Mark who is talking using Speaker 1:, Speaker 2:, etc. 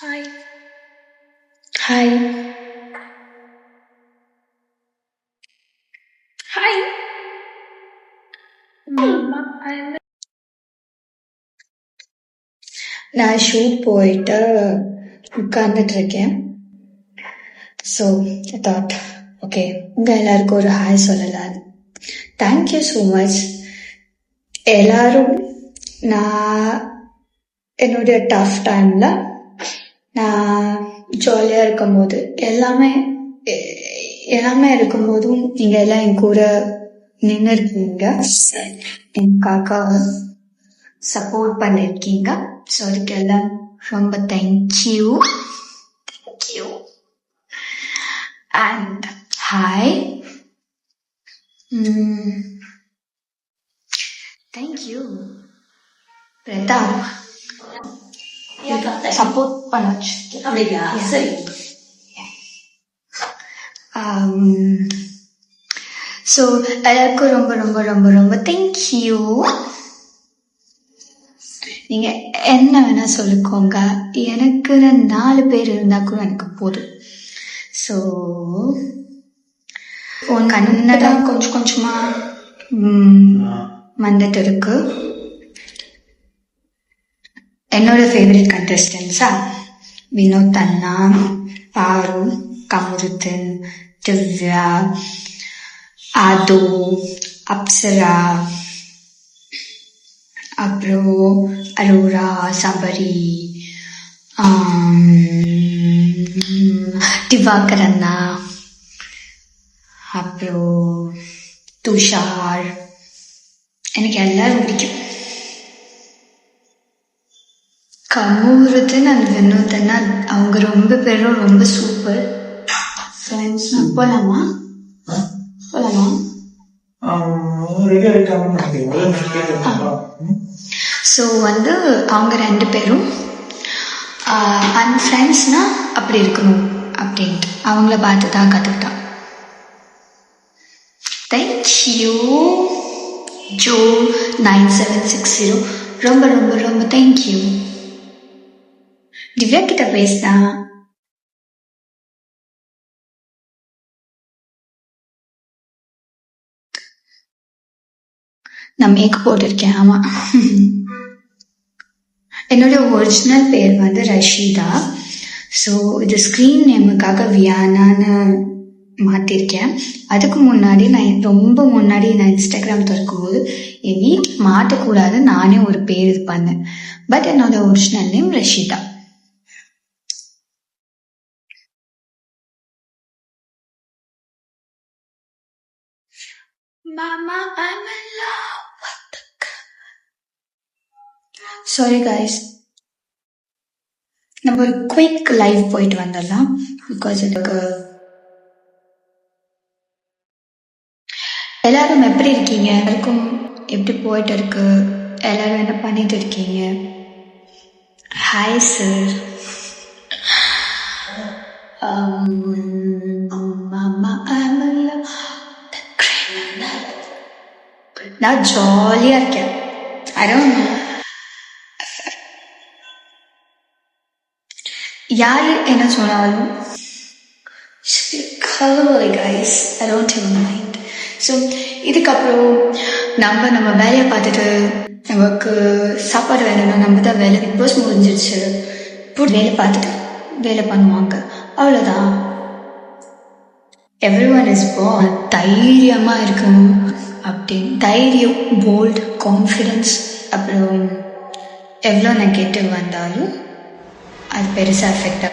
Speaker 1: Hi. Hi. Hi. Mama, நான் shoot போயிட்டு உட்கார்ந்துட்டு இருக்கேன். ஸோ தாட் ஓகே உங்கள் எல்லாருக்கும் ஒரு ஹாய் சொல்லலாம். Thank you so much. எல்லாரும் நான் என்னுடைய டஃப் டைமில் நான் ஜாலியாக இருக்கும்போது எல்லாமே இருக்கும்போதும் நீங்கள் எல்லாம் என் கூட நின்று இருக்கீங்க, எனக்காக சப்போர்ட் பண்ணிருக்கீங்க. ஸோ அதுக்கெல்லாம் ரொம்ப thank you. And hi, thank you Pratap, support பண்ணாச்சு.
Speaker 2: அப்படியா? சரி.
Speaker 1: ஸோ எல்லாருக்கும் ரொம்ப ரொம்ப ரொம்ப ரொம்ப தேங்க்யூ. நீங்க என்ன வேணா சொல்லிக்கோங்க, எனக்கு 4 பேர் இருந்தா கூட எனக்கு போதும். ஸோ உன் கண்ணதான் கொஞ்சம் கொஞ்சமா வந்துட்டு இருக்கு. என்னோட ஃபேவரட் கண்டஸ்டன்ஸா வினோத் அண்ணா, பாரு, கமருதன், திவ்யா, ஆதோ, அப்சரா, அப்புறம் அரோரா, சபரி, திவாகர் அண்ணா, அப்புறம் துஷார், எனக்கு எல்லாரும் பிடிக்கும். கமருதன் அண்ட் வினோத் அண்ணா அவங்க ரொம்ப பேரும் ரொம்ப சூப்பர் ஃப்ரெண்ட்ஸ். போலாமா? ஸோ அவங்க 2 பேரும் அண்ட் ஃப்ரெண்ட்ஸ்னா அப்படி இருக்கணும் அப்படின்ட்டு அவங்கள பார்த்து தான் கற்றுக்கிட்டான். தேங்க்யூ ஜோ 9760, ரொம்ப ரொம்ப ரொம்ப தேங்க்யூ. திவ்யா கிட்ட பேசினா நான் மேக்கப் போட்டிருக்கேன். ஆமா, என்னோட ஒரிஜினல் பேர் ரஷீதா. ஸோ இது ஸ்க்ரீன் நேமுக்காக வியானான்னு மாற்றிருக்கேன். அதுக்கு முன்னாடி ரொம்ப முன்னாடி நான் இன்ஸ்டாகிராம் திறக்கும்போது என் வீட்டில் மாற்றக்கூடாது நானே ஒரு பேர் இது பண்ணேன். பட் என்னோட original name Rasheeda. Mama, I'm in love. Sorry guys, நம்ம ஒரு குயிக் லைவ் போயிட்டு வந்துடலாம். பிகாஸ் எனக்கு எல்லாரும் எப்படி இருக்கீங்க, எல்லாருக்கும் எப்படி போயிட்டு இருக்கு, எல்லாரும் என்ன பண்ணிட்டு இருக்கீங்க? Hi sir. நான் ஜாலியா இருக்கேன். I don't know. யாரு என்ன சொன்னாலும் guys, I don't even mind. So இதுக்கப்புறம் நம்ம வேலையை பார்த்துட்டு நமக்கு சாப்பாடு வேணும்னா நம்ம தான் வேலை. பிக் பாஸ் முடிஞ்சிருச்சு, வேலை பார்த்துட்டு வேலை பண்ணுவாங்க, அவ்வளோதான். எவ்ரிஒன் இஸ் born தைரியமாக இருக்கணும் அப்படின்னு. தைரியம், போல்ட், கான்ஃபிடென்ஸ், அப்புறம் எவ்வளோ நெகட்டிவ் வந்தாலும் அது பெருசாக எஃபெக்ட்